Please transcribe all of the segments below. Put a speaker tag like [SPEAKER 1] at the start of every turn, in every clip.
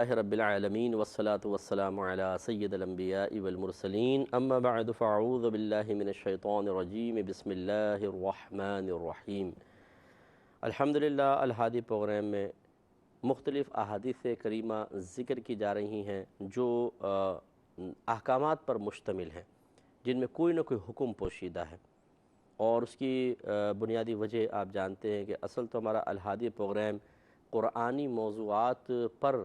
[SPEAKER 1] رب العالمین والصلاة والسلام علی سید الانبیاء والمرسلین اما بعد فاعوذ باللہ من الشیطان الرجیم بسم اللہ الرحمن الرحیم۔ الحمدللہ الہادی پروگرام میں مختلف احادیث کریمہ ذکر کی جا رہی ہیں جو احکامات پر مشتمل ہیں، جن میں کوئی نہ کوئی حکم پوشیدہ ہے، اور اس کی بنیادی وجہ آپ جانتے ہیں کہ اصل تو ہمارا الہادی پروگرام قرآنی موضوعات پر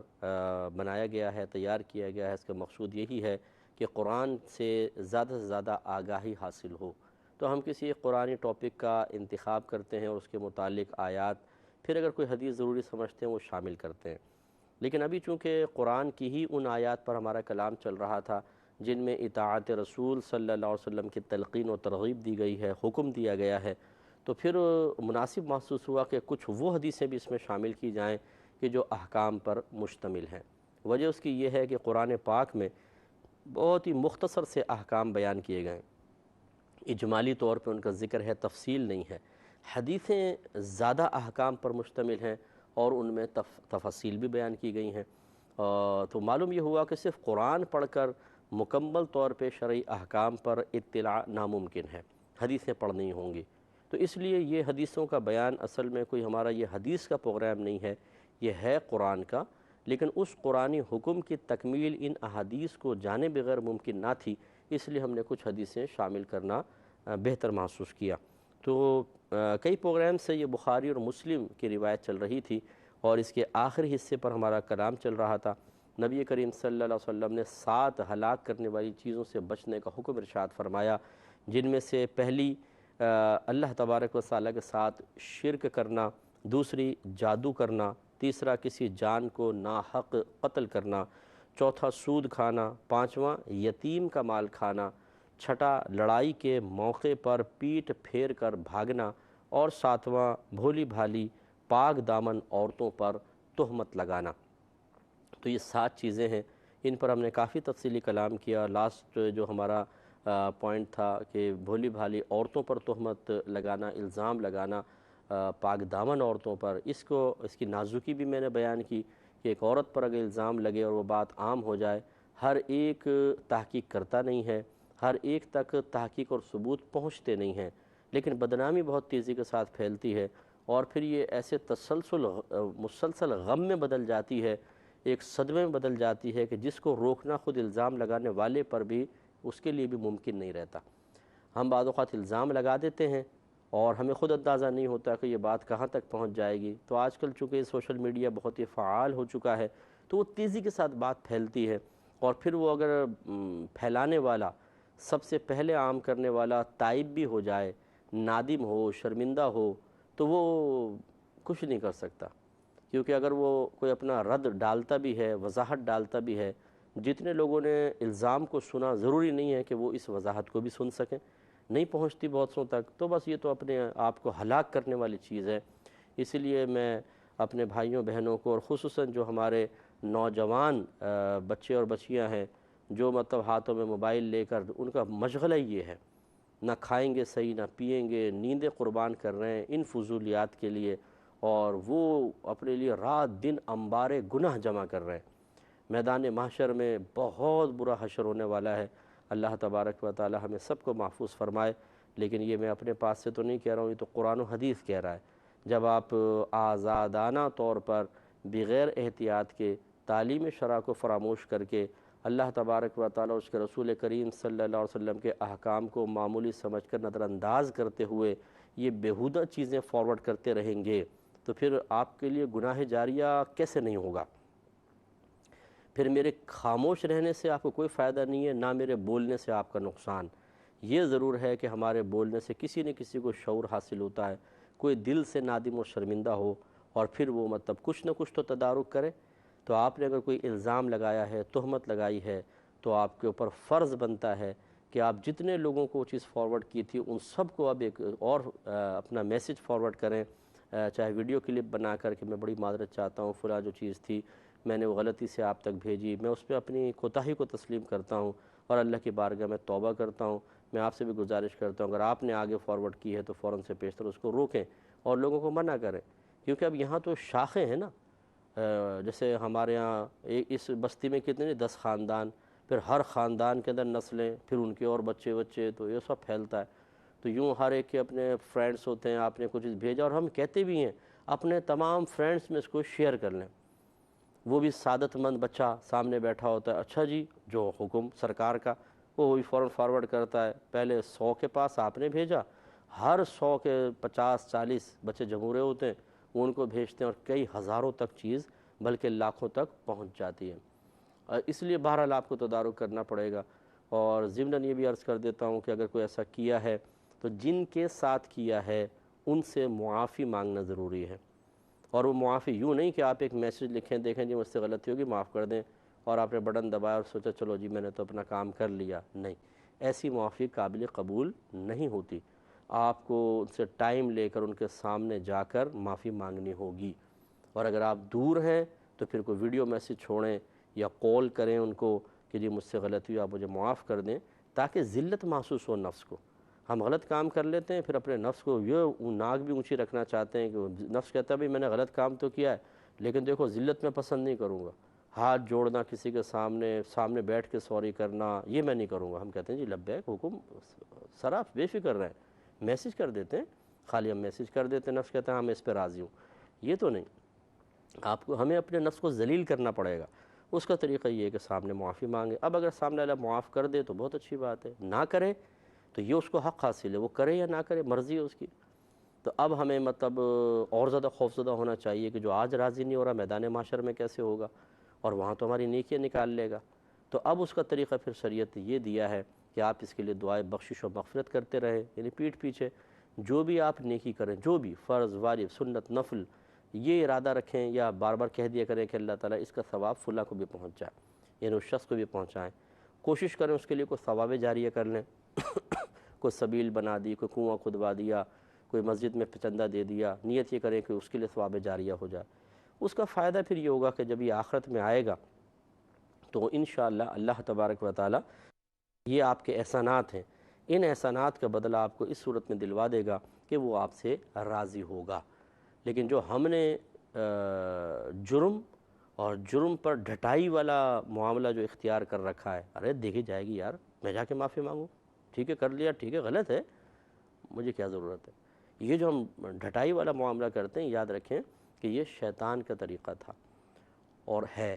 [SPEAKER 1] بنایا گیا ہے، تیار کیا گیا ہے۔ اس کا مقصود یہی ہے کہ قرآن سے زیادہ آگاہی حاصل ہو، تو ہم کسی قرآنی ٹاپک کا انتخاب کرتے ہیں اور اس کے متعلق آیات، پھر اگر کوئی حدیث ضروری سمجھتے ہیں وہ شامل کرتے ہیں۔ لیکن ابھی چونکہ قرآن کی ہی ان آیات پر ہمارا کلام چل رہا تھا جن میں اطاعت رسول صلی اللہ علیہ وسلم کی تلقین و ترغیب دی گئی ہے، حکم دیا گیا ہے، تو پھر مناسب محسوس ہوا کہ کچھ وہ حدیثیں بھی اس میں شامل کی جائیں کہ جو احکام پر مشتمل ہیں۔ وجہ اس کی یہ ہے کہ قرآن پاک میں بہت ہی مختصر سے احکام بیان کیے گئے ہیں، اجمالی طور پہ ان کا ذکر ہے، تفصیل نہیں ہے۔ حدیثیں زیادہ احکام پر مشتمل ہیں اور ان میں تفصیل بھی بیان کی گئی ہیں، تو معلوم یہ ہوا کہ صرف قرآن پڑھ کر مکمل طور پہ شرعی احکام پر اطلاع ناممکن ہے، حدیثیں پڑھنی ہوں گی۔ تو اس لیے یہ حدیثوں کا بیان اصل میں کوئی ہمارا یہ حدیث کا پروگرام نہیں ہے، یہ ہے قرآن کا، لیکن اس قرآنی حکم کی تکمیل ان احادیث کو جانے بغیر ممکن نہ تھی، اس لیے ہم نے کچھ حدیثیں شامل کرنا بہتر محسوس کیا۔ تو کئی پروگرام سے یہ بخاری اور مسلم کی روایت چل رہی تھی، اور اس کے آخری حصے پر ہمارا کلام چل رہا تھا۔ نبی کریم صلی اللہ علیہ وسلم نے 7 ہلاک کرنے والی چیزوں سے بچنے کا حکم ارشاد فرمایا، جن میں سے پہلی اللہ تبارک و تعالیٰ کے ساتھ شرک کرنا، دوسری جادو کرنا، تیسرا کسی جان کو ناحق قتل کرنا، چوتھا سود کھانا، پانچواں یتیم کا مال کھانا، چھٹا لڑائی کے موقع پر پیٹھ پھیر کر بھاگنا، اور ساتواں بھولی بھالی پاک دامن عورتوں پر تہمت لگانا۔ تو یہ 7 چیزیں ہیں، ان پر ہم نے کافی تفصیلی کلام کیا۔ لاسٹ جو ہمارا پوائنٹ تھا کہ بھولی بھالی عورتوں پر تہمت لگانا، الزام لگانا پاک دامن عورتوں پر، اس کی نازکی بھی میں نے بیان کی کہ ایک عورت پر اگر الزام لگے اور وہ بات عام ہو جائے، ہر ایک تحقیق کرتا نہیں ہے، ہر ایک تک تحقیق اور ثبوت پہنچتے نہیں ہیں، لیکن بدنامی بہت تیزی کے ساتھ پھیلتی ہے، اور پھر یہ ایسے مسلسل غم میں بدل جاتی ہے، ایک صدمے میں بدل جاتی ہے کہ جس کو روکنا خود الزام لگانے والے پر بھی اس کے لیے بھی ممکن نہیں رہتا۔ ہم بعض اوقات الزام لگا دیتے ہیں اور ہمیں خود اندازہ نہیں ہوتا کہ یہ بات کہاں تک پہنچ جائے گی۔ تو آج کل چونکہ سوشل میڈیا بہت ہی فعال ہو چکا ہے، تو وہ تیزی کے ساتھ بات پھیلتی ہے، اور پھر وہ اگر پھیلانے والا، سب سے پہلے عام کرنے والا تائب بھی ہو جائے، نادم ہو، شرمندہ ہو، تو وہ کچھ نہیں کر سکتا، کیونکہ اگر وہ کوئی اپنا رد ڈالتا بھی ہے، وضاحت ڈالتا بھی ہے، جتنے لوگوں نے الزام کو سنا ضروری نہیں ہے کہ وہ اس وضاحت کو بھی سن سکیں، نہیں پہنچتی بہت سو تک، تو بس یہ تو اپنے آپ کو ہلاک کرنے والی چیز ہے۔ اس لیے میں اپنے بھائیوں بہنوں کو، اور خصوصاً جو ہمارے نوجوان بچے اور بچیاں ہیں جو مطلب ہاتھوں میں موبائل لے کر ان کا مشغلہ یہ ہے، نہ کھائیں گے صحیح، نہ پئیں گے، نیندیں قربان کر رہے ہیں ان فضولیات کے لیے، اور وہ اپنے لیے رات دن انبار گناہ جمع کر رہے ہیں۔ میدان محشر میں بہت برا حشر ہونے والا ہے، اللہ تبارک و تعالی ہمیں سب کو محفوظ فرمائے۔ لیکن یہ میں اپنے پاس سے تو نہیں کہہ رہا ہوں، یہ تو قرآن و حدیث کہہ رہا ہے۔ جب آپ آزادانہ طور پر بغیر احتیاط کے تعلیم شرع کو فراموش کر کے اللہ تبارک و تعالی اس کے رسول کریم صلی اللہ علیہ وسلم کے احکام کو معمولی سمجھ کر نظر انداز کرتے ہوئے یہ بیہودہ چیزیں فارورڈ کرتے رہیں گے، تو پھر آپ کے لیے گناہ جاریہ کیسے نہیں ہوگا؟ پھر میرے خاموش رہنے سے آپ کو کوئی فائدہ نہیں ہے، نہ میرے بولنے سے آپ کا نقصان۔ یہ ضرور ہے کہ ہمارے بولنے سے کسی نہ کسی کو شعور حاصل ہوتا ہے، کوئی دل سے نادم و شرمندہ ہو، اور پھر وہ مطلب کچھ نہ کچھ تو تدارک کرے۔ تو آپ نے اگر کوئی الزام لگایا ہے، تہمت لگائی ہے، تو آپ کے اوپر فرض بنتا ہے کہ آپ جتنے لوگوں کو وہ چیز فارورڈ کی تھی ان سب کو اب ایک اور اپنا میسج فارورڈ کریں، چاہے ویڈیو کلپ بنا کر کہ میں بڑی معذرت چاہتا ہوں، فلاں جو چیز تھی میں نے وہ غلطی سے آپ تک بھیجی، میں اس پہ اپنی کوتاہی کو تسلیم کرتا ہوں اور اللہ کی بارگاہ میں توبہ کرتا ہوں۔ میں آپ سے بھی گزارش کرتا ہوں اگر آپ نے آگے فارورڈ کی ہے تو فوراً سے پیشتر اس کو روکیں اور لوگوں کو منع کریں، کیونکہ اب یہاں تو شاخیں ہیں نا، جیسے ہمارے یہاں اس بستی میں کتنے 10 خاندان، پھر ہر خاندان کے اندر نسلیں، پھر ان کے اور بچے تو یہ سب پھیلتا ہے۔ تو یوں ہر ایک کے اپنے فرینڈس ہوتے ہیں، آپ نے کچھ بھیجا اور ہم کہتے بھی ہیں اپنے تمام فرینڈس میں اس کو شیئر کر لیں۔ وہ بھی سعادت مند بچہ سامنے بیٹھا ہوتا ہے، اچھا جی جو حکم سرکار کا وہ بھی فوراً فارورڈ کرتا ہے۔ پہلے 100 کے پاس آپ نے بھیجا، ہر 100 کے 50-40 بچے جمہورے ہوتے ہیں، وہ ان کو بھیجتے ہیں اور کئی ہزاروں تک چیز بلکہ لاکھوں تک پہنچ جاتی ہے۔ اس لیے بہرحال آپ کو تدارک کرنا پڑے گا۔ اور ضمناً یہ بھی عرض کر دیتا ہوں کہ اگر کوئی ایسا کیا ہے تو جن کے ساتھ کیا ہے ان سے معافی مانگنا ضروری ہے۔ اور وہ معافی یوں نہیں کہ آپ ایک میسج لکھیں، دیکھیں جی مجھ سے غلطی ہوگی معاف کر دیں، اور آپ نے بٹن دبایا اور سوچا چلو جی میں نے تو اپنا کام کر لیا۔ نہیں، ایسی معافی قابل قبول نہیں ہوتی۔ آپ کو ان سے ٹائم لے کر ان کے سامنے جا کر معافی مانگنی ہوگی۔ اور اگر آپ دور ہیں تو پھر کوئی ویڈیو میسج چھوڑیں یا کال کریں ان کو کہ جی مجھ سے غلطی ہوئی، آپ مجھے معاف کر دیں، تاکہ ذلت محسوس ہو نفس کو۔ ہم غلط کام کر لیتے ہیں، پھر اپنے نفس کو یہ ناک بھی اونچی رکھنا چاہتے ہیں کہ نفس کہتا ہے بھئی میں نے غلط کام تو کیا ہے، لیکن دیکھو ذلت میں پسند نہیں کروں گا، ہاتھ جوڑنا کسی کے سامنے بیٹھ کے سوری کرنا، یہ میں نہیں کروں گا۔ ہم کہتے ہیں جی لبیک حکم، سر آپ بے فکر رہیں، میسج کر دیتے ہیں، خالی ہم میسج کر دیتے ہیں، نفس کہتا ہے ہاں میں اس پہ راضی ہوں۔ یہ تو نہیں، آپ کو ہمیں اپنے نفس کو ذلیل کرنا پڑے گا۔ اس کا طریقہ یہ ہے کہ سامنے معافی مانگے۔ اب اگر سامنے والا معاف کر دے تو بہت اچھی بات ہے، نہ کرے تو یہ اس کو حق حاصل ہے، وہ کرے یا نہ کرے مرضی ہے اس کی۔ تو اب ہمیں مطلب اور زیادہ خوفزدہ ہونا چاہیے کہ جو آج راضی نہیں ہو رہا میدان معاشر میں کیسے ہوگا، اور وہاں تو ہماری نیکیاں نکال لے گا۔ تو اب اس کا طریقہ پھر شریعت یہ دیا ہے کہ آپ اس کے لیے دعائے بخشش و مغفرت کرتے رہیں، یعنی پیٹھ پیچھے جو بھی آپ نیکی کریں، جو بھی فرض، واجب، سنت، نفل، یہ ارادہ رکھیں یا بار بار کہہ دیا کریں کہ اللہ تعالیٰ اس کا ثواب فلاں کو بھی پہنچ جائے، یعنی اس شخص کو بھی پہنچائیں۔ کوشش کریں اس کے لیے کوئی ثواب جاریہ کر لیں، کوئی سبیل بنا دی، کوئی کنواں کھدوا دیا، کوئی مسجد میں چندہ دے دیا، نیت یہ کریں کہ اس کے لیے ثواب جاریہ ہو جائے۔ اس کا فائدہ پھر یہ ہوگا کہ جب یہ آخرت میں آئے گا تو انشاءاللہ اللہ تبارک و تعالی یہ آپ کے احسانات ہیں، ان احسانات کا بدلہ آپ کو اس صورت میں دلوا دے گا کہ وہ آپ سے راضی ہوگا۔ لیکن جو ہم نے جرم پر ڈھٹائی والا معاملہ جو اختیار کر رکھا ہے، ارے دیکھی جائے گی یار، میں جا کے معافی مانگوں، ٹھیک ہے کر لیا، ٹھیک ہے غلط ہے، مجھے کیا ضرورت ہے۔ یہ جو ہم ڈھٹائی والا معاملہ کرتے ہیں، یاد رکھیں کہ یہ شیطان کا طریقہ تھا اور ہے،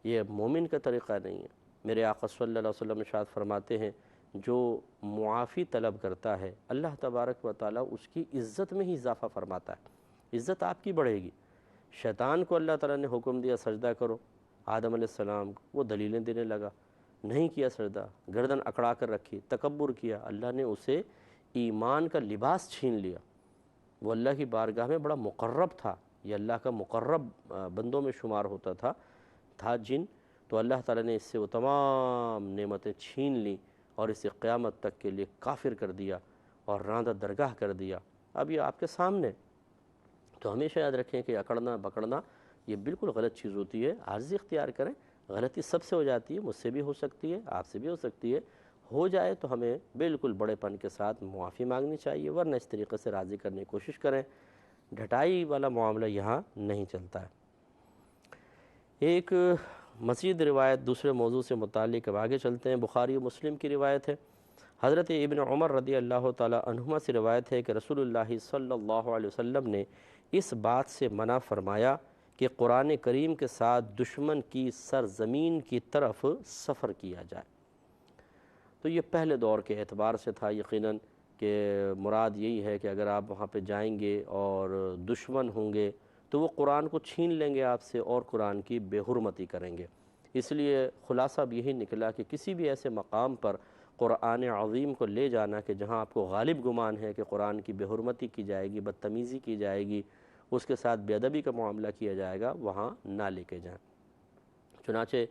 [SPEAKER 1] یہ مومن کا طریقہ نہیں ہے۔ میرے آقا صلی اللہ علیہ وسلم ارشاد فرماتے ہیں جو معافی طلب کرتا ہے اللہ تبارک و تعالیٰ اس کی عزت میں ہی اضافہ فرماتا ہے، عزت آپ کی بڑھے گی۔ شیطان کو اللہ تعالیٰ نے حکم دیا سجدہ کرو، آدم علیہ السلام کو، وہ دلیلیں دینے لگا، نہیں کیا سجدہ، گردن اکڑا کر رکھی، تکبر کیا، اللہ نے اسے ایمان کا لباس چھین لیا۔ وہ اللہ کی بارگاہ میں بڑا مقرب تھا، یہ اللہ کا مقرب بندوں میں شمار ہوتا تھا جن، تو اللہ تعالیٰ نے اس سے وہ تمام نعمتیں چھین لیں اور اسے قیامت تک کے لیے کافر کر دیا اور راندہ درگاہ کر دیا۔ اب یہ آپ کے سامنے، تو ہمیشہ یاد رکھیں کہ اکڑنا پکڑنا یہ بالکل غلط چیز ہوتی ہے، عاجزی اختیار کریں۔ غلطی سب سے ہو جاتی ہے، مجھ سے بھی ہو سکتی ہے، آپ سے بھی ہو سکتی ہے، ہو جائے تو ہمیں بالکل بڑے پن کے ساتھ معافی مانگنی چاہیے، ورنہ اس طریقے سے راضی کرنے کی کوشش کریں۔ ڈھٹائی والا معاملہ یہاں نہیں چلتا ہے۔ ایک مزید روایت دوسرے موضوع سے متعلق اب آگے چلتے ہیں، بخاری و مسلم کی روایت ہے۔ حضرت ابن عمر رضی اللہ تعالی عنہما سے روایت ہے کہ رسول اللہ صلی اللہ علیہ وسلم نے اس بات سے منع فرمایا کہ قرآن کریم کے ساتھ دشمن کی سرزمین کی طرف سفر کیا جائے۔ تو یہ پہلے دور کے اعتبار سے تھا یقیناً، کہ مراد یہی ہے کہ اگر آپ وہاں پہ جائیں گے اور دشمن ہوں گے تو وہ قرآن کو چھین لیں گے آپ سے اور قرآن کی بے حرمتی کریں گے۔ اس لیے خلاصہ بھی یہی نکلا کہ کسی بھی ایسے مقام پر قرآن عظیم کو لے جانا کہ جہاں آپ کو غالب گمان ہے کہ قرآن کی بے حرمتی کی جائے گی، بدتمیزی کی جائے گی، اس کے ساتھ بے ادبی کا معاملہ کیا جائے گا، وہاں نہ لے کے جائیں۔ چنانچہ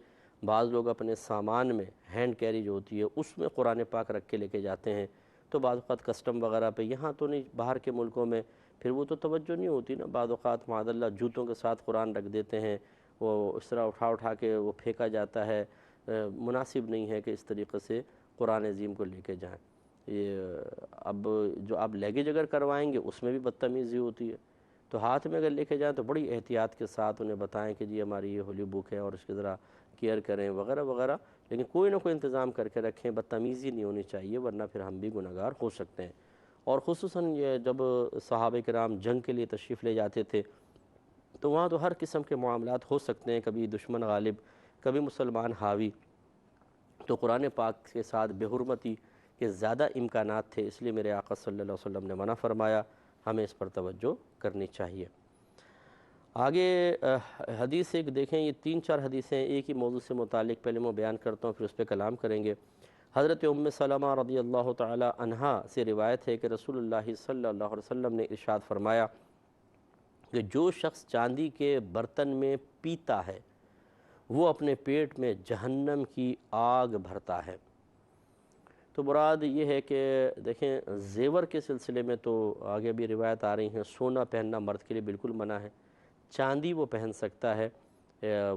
[SPEAKER 1] بعض لوگ اپنے سامان میں ہینڈ کیری جو ہوتی ہے اس میں قرآن پاک رکھ کے لے کے جاتے ہیں، تو بعض اوقات کسٹم وغیرہ پہ، یہاں تو نہیں، باہر کے ملکوں میں پھر وہ تو توجہ نہیں ہوتی نا، بعض اوقات معاذ اللہ جوتوں کے ساتھ قرآن رکھ دیتے ہیں، وہ اس طرح اٹھا کے وہ پھینکا جاتا ہے۔ مناسب نہیں ہے کہ اس طریقے سے قرآن عظیم کو لے کے جائیں۔ یہ اب جو آپ لیگیج اگر کروائیں گے اس میں بھی بدتمیزی ہوتی ہے، تو ہاتھ میں اگر لے کے جائیں تو بڑی احتیاط کے ساتھ انہیں بتائیں کہ جی ہماری یہ ہولی بک ہے اور اس کی ذرا کیئر کریں وغیرہ وغیرہ، لیکن کوئی نہ کوئی انتظام کر کے رکھیں، بدتمیزی نہیں ہونی چاہیے ورنہ پھر ہم بھی گنہگار ہو سکتے ہیں۔ اور خصوصاً یہ جب صحابہ کرام جنگ کے لیے تشریف لے جاتے تھے تو وہاں تو ہر قسم کے معاملات ہو سکتے ہیں، کبھی دشمن غالب، کبھی مسلمان حاوی، تو قرآن پاک کے ساتھ بے حرمتی کے زیادہ امکانات تھے، اس لیے میرے آقا صلی اللہ علیہ وسلم نے منع فرمایا، ہمیں اس پر توجہ کرنی چاہیے۔ آگے حدیث ایک دیکھیں، یہ 3-4 حدیثیں ایک ہی موضوع سے متعلق، پہلے میں بیان کرتا ہوں پھر اس پہ کلام کریں گے۔ حضرت ام سلمہ رضی اللہ تعالی عنہا سے روایت ہے کہ رسول اللہ صلی اللہ علیہ وسلم نے ارشاد فرمایا کہ جو شخص چاندی کے برتن میں پیتا ہے وہ اپنے پیٹ میں جہنم کی آگ بھرتا ہے۔ تو مراد یہ ہے کہ دیکھیں زیور کے سلسلے میں تو آگے بھی روایت آ رہی ہیں، سونا پہننا مرد کے لیے بالکل منع ہے، چاندی وہ پہن سکتا ہے،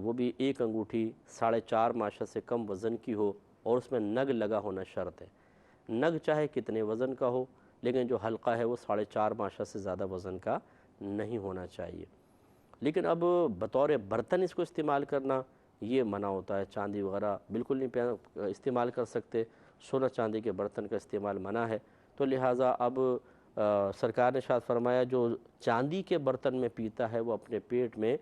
[SPEAKER 1] وہ بھی ایک انگوٹھی 4.5 ماشا سے کم وزن کی ہو اور اس میں نگ لگا ہونا شرط ہے۔ نگ چاہے کتنے وزن کا ہو لیکن جو حلقہ ہے وہ 4.5 ماشا سے زیادہ وزن کا نہیں ہونا چاہیے۔ لیکن اب بطور برتن اس کو استعمال کرنا یہ منع ہوتا ہے، چاندی وغیرہ بالکل نہیں استعمال کر سکتے، سونا چاندی کے برتن کا استعمال منع ہے۔ تو لہٰذا اب سرکار نے ارشاد فرمایا جو چاندی کے برتن میں پیتا ہے وہ اپنے پیٹ میں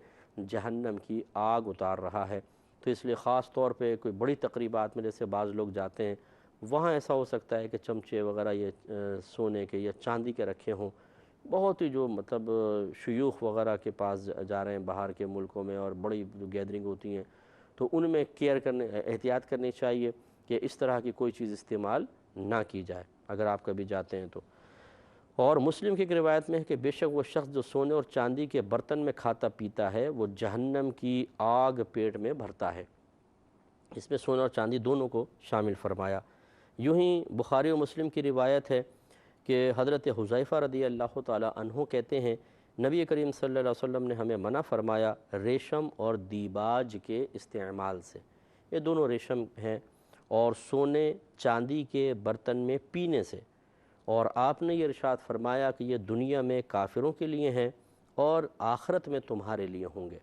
[SPEAKER 1] جہنم کی آگ اتار رہا ہے۔ تو اس لیے خاص طور پہ کوئی بڑی تقریبات میں جیسے بعض لوگ جاتے ہیں وہاں ایسا ہو سکتا ہے کہ چمچے وغیرہ یہ سونے کے یا چاندی کے رکھے ہوں، بہت ہی جو مطلب شیوخ وغیرہ کے پاس جا رہے ہیں باہر کے ملکوں میں اور بڑی گیدرنگ ہوتی ہیں تو ان میں احتیاط کرنی چاہیے کہ اس طرح کی کوئی چیز استعمال نہ کی جائے اگر آپ کبھی جاتے ہیں تو۔ اور مسلم کی ایک روایت میں ہے کہ بے شک وہ شخص جو سونے اور چاندی کے برتن میں کھاتا پیتا ہے وہ جہنم کی آگ پیٹ میں بھرتا ہے۔ اس میں سونا اور چاندی دونوں کو شامل فرمایا۔ یوں ہی بخاری و مسلم کی روایت ہے کہ حضرت حذیفہ رضی اللہ تعالی عنہ کہتے ہیں نبی کریم صلی اللہ علیہ وسلم نے ہمیں منع فرمایا ریشم اور دیباج کے استعمال سے، یہ دونوں ریشم ہیں، اور سونے چاندی کے برتن میں پینے سے، اور آپ نے یہ ارشاد فرمایا کہ یہ دنیا میں کافروں کے لیے ہیں اور آخرت میں تمہارے لیے ہوں گے۔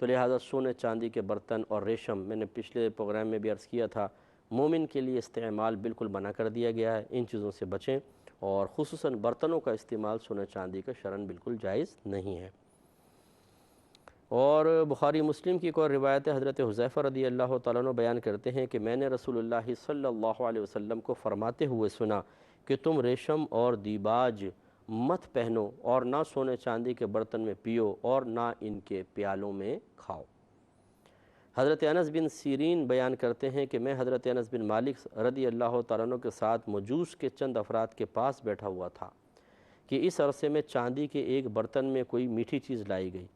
[SPEAKER 1] تو لہٰذا سونے چاندی کے برتن اور ریشم، میں نے پچھلے پروگرام میں بھی عرض کیا تھا، مومن کے لیے استعمال بالکل منع کر دیا گیا ہے، ان چیزوں سے بچیں، اور خصوصاً برتنوں کا استعمال سونے چاندی کا شرعاً بالکل جائز نہیں ہے۔ اور بخاری مسلم کی ایک اور روایت ہے، حضرت حذیفہ رضی اللہ تعالیٰ عنہ بیان کرتے ہیں کہ میں نے رسول اللہ صلی اللہ علیہ وسلم کو فرماتے ہوئے سنا کہ تم ریشم اور دیباج مت پہنو اور نہ سونے چاندی کے برتن میں پیو اور نہ ان کے پیالوں میں کھاؤ۔ حضرت انس بن سیرین بیان کرتے ہیں کہ میں حضرت انس بن مالک رضی اللہ تعالیٰ عنہ کے ساتھ مجوس کے چند افراد کے پاس بیٹھا ہوا تھا کہ اس عرصے میں چاندی کے ایک برتن میں کوئی میٹھی چیز لائی گئی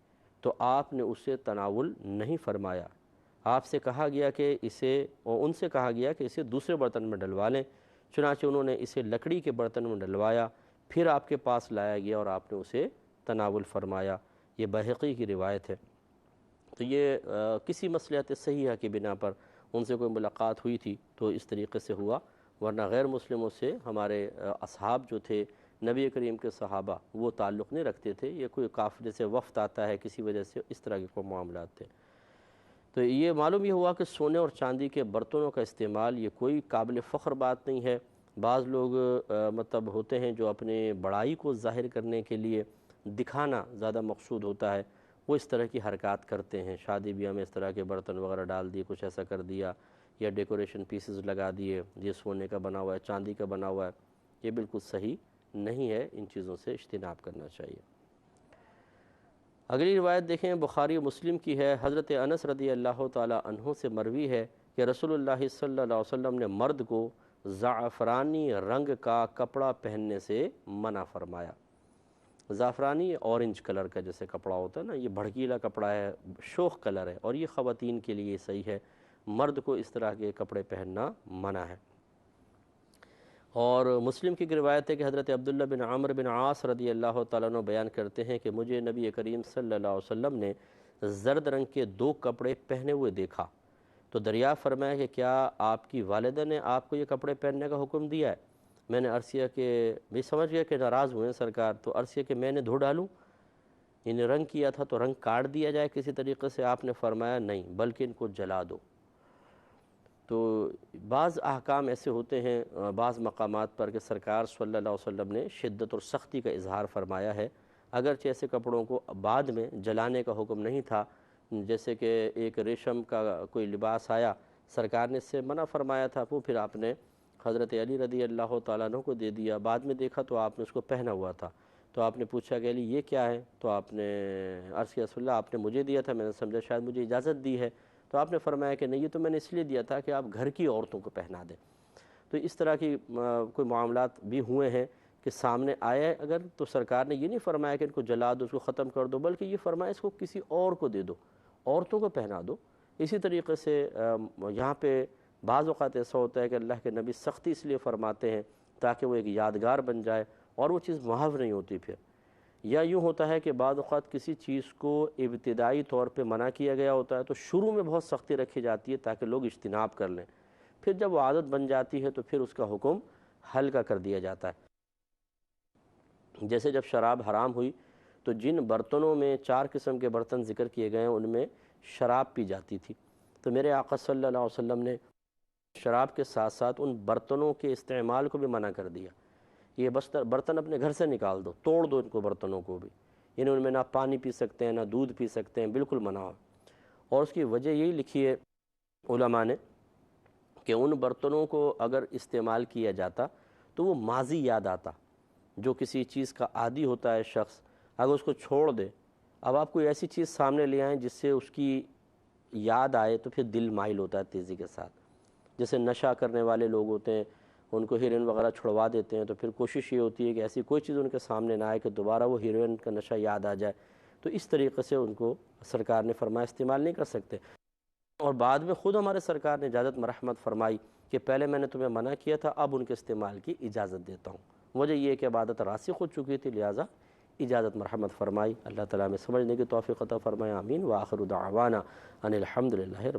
[SPEAKER 1] تو آپ نے اسے تناول نہیں فرمایا۔ آپ سے کہا گیا کہ ان سے کہا گیا کہ اسے دوسرے برتن میں ڈلوا لیں، چنانچہ انہوں نے اسے لکڑی کے برتن میں ڈلوایا، پھر آپ کے پاس لایا گیا اور آپ نے اسے تناول فرمایا۔ یہ بہقی کی روایت ہے۔ تو یہ کسی مصلحت صحیحہ کی بنا پر ان سے کوئی ملاقات ہوئی تھی تو اس طریقے سے ہوا، ورنہ غیر مسلموں سے ہمارے اصحاب جو تھے نبی کریم کے صحابہ وہ تعلق نہیں رکھتے تھے، یہ کوئی قافلے سے وفد آتا ہے کسی وجہ سے، اس طرح کے کوئی معاملات تھے۔ تو یہ معلوم یہ ہوا کہ سونے اور چاندی کے برتنوں کا استعمال یہ کوئی قابل فخر بات نہیں ہے۔ بعض لوگ مطلب ہوتے ہیں جو اپنے بڑائی کو ظاہر کرنے کے لیے دکھانا زیادہ مقصود ہوتا ہے، وہ اس طرح کی حرکات کرتے ہیں، شادی بیاہ میں اس طرح کے برتن وغیرہ ڈال دیے، کچھ ایسا کر دیا، یا ڈیکوریشن پیسز لگا دیے، یہ سونے کا بنا ہوا ہے، چاندی کا بنا ہوا ہے، یہ بالکل صحیح نہیں ہے، ان چیزوں سے اجتناب کرنا چاہیے۔ اگلی روایت دیکھیں بخاری و مسلم کی ہے، حضرت انس رضی اللہ تعالی عنہ سے مروی ہے کہ رسول اللہ صلی اللہ علیہ وسلم نے مرد کو زعفرانی رنگ کا کپڑا پہننے سے منع فرمایا۔ زعفرانی اورنج کلر کا جیسے کپڑا ہوتا ہے نا، یہ بھڑکیلا کپڑا ہے، شوخ کلر ہے، اور یہ خواتین کے لیے صحیح ہے، مرد کو اس طرح کے کپڑے پہننا منع ہے۔ اور مسلم کی روایت ہے کہ حضرت عبداللہ بن عمر بن عاص رضی اللہ تعالیٰ عنہ بیان کرتے ہیں کہ مجھے نبی کریم صلی اللہ علیہ وسلم نے زرد رنگ کے 2 کپڑے پہنے ہوئے دیکھا تو دریافت فرمایا کہ کیا آپ کی والدہ نے آپ کو یہ کپڑے پہننے کا حکم دیا ہے؟ میں نے عرض کیا کہ میں سمجھ گیا کہ ناراض ہوئے ہیں سرکار، تو عرض کیا کہ میں نے دھو ڈالوں؟ انہیں رنگ کیا تھا تو رنگ کاٹ دیا جائے کسی طریقے سے، آپ نے فرمایا نہیں بلکہ ان کو جلا دو۔ تو بعض احکام ایسے ہوتے ہیں بعض مقامات پر کہ سرکار صلی اللہ علیہ وسلم نے شدت اور سختی کا اظہار فرمایا ہے، اگرچہ ایسے کپڑوں کو بعد میں جلانے کا حکم نہیں تھا۔ جیسے کہ ایک ریشم کا کوئی لباس آیا، سرکار نے اس سے منع فرمایا تھا، وہ پھر آپ نے حضرت علی رضی اللہ تعالیٰ عنہ کو دے دیا، بعد میں دیکھا تو آپ نے اس کو پہنا ہوا تھا، تو آپ نے پوچھا کہ علی یہ کیا ہے؟ تو آپ نے عرض کیا رسول اللہ آپ نے مجھے دیا تھا، میں نے سمجھا شاید مجھے اجازت دی ہے، تو آپ نے فرمایا کہ نہیں یہ تو میں نے اس لیے دیا تھا کہ آپ گھر کی عورتوں کو پہنا دیں۔ تو اس طرح کی کوئی معاملات بھی ہوئے ہیں کہ سامنے آیا ہے اگر، تو سرکار نے یہ نہیں فرمایا کہ ان کو جلا دو، اس کو ختم کر دو، بلکہ یہ فرمایا اس کو کسی اور کو دے دو، عورتوں کو پہنا دو۔ اسی طریقے سے یہاں پہ بعض اوقات ایسا ہوتا ہے کہ اللہ کے نبی سختی اس لیے فرماتے ہیں تاکہ وہ ایک یادگار بن جائے اور وہ چیز محو نہیں ہوتی پھر، یا یوں ہوتا ہے کہ بعض اوقات کسی چیز کو ابتدائی طور پہ منع کیا گیا ہوتا ہے تو شروع میں بہت سختی رکھی جاتی ہے تاکہ لوگ اجتناب کر لیں، پھر جب وہ عادت بن جاتی ہے تو پھر اس کا حکم ہلکا کر دیا جاتا ہے۔ جیسے جب شراب حرام ہوئی تو جن برتنوں میں 4 قسم کے برتن ذکر کیے گئے ہیں ان میں شراب پی جاتی تھی، تو میرے آقا صلی اللہ علیہ وسلم نے شراب کے ساتھ ساتھ ان برتنوں کے استعمال کو بھی منع کر دیا۔ یہ بس برتن اپنے گھر سے نکال دو، توڑ دو ان کو، برتنوں کو بھی، یعنی ان میں نہ پانی پی سکتے ہیں نہ دودھ پی سکتے ہیں، بالکل منع ہو۔ اور اس کی وجہ یہی لکھی ہے علماء نے کہ ان برتنوں کو اگر استعمال کیا جاتا تو وہ ماضی یاد آتا، جو کسی چیز کا عادی ہوتا ہے شخص اگر اس کو چھوڑ دے، اب آپ کوئی ایسی چیز سامنے لے آئیں جس سے اس کی یاد آئے تو پھر دل مائل ہوتا ہے تیزی کے ساتھ۔ جیسے نشہ کرنے والے لوگ ہوتے ہیں، ان کو ہیروئن وغیرہ چھڑوا دیتے ہیں تو پھر کوشش یہ ہوتی ہے کہ ایسی کوئی چیز ان کے سامنے نہ آئے کہ دوبارہ وہ ہیروئن کا نشہ یاد آ جائے، تو اس طریقے سے ان کو سرکار نے فرمایا استعمال نہیں کر سکتے۔ اور بعد میں خود ہمارے سرکار نے اجازت مرحمت فرمائی کہ پہلے میں نے تمہیں منع کیا تھا، اب ان کے استعمال کی اجازت دیتا ہوں۔ وجہ یہ ہے کہ عبادت راسخ ہو چکی تھی، لہٰذا اجازت مرحمت فرمائی۔ اللہ تعالیٰ میں سمجھنے کی توفیق عطا فرمائے، آمین۔ وآخر دعوانا ان الحمد للہ رب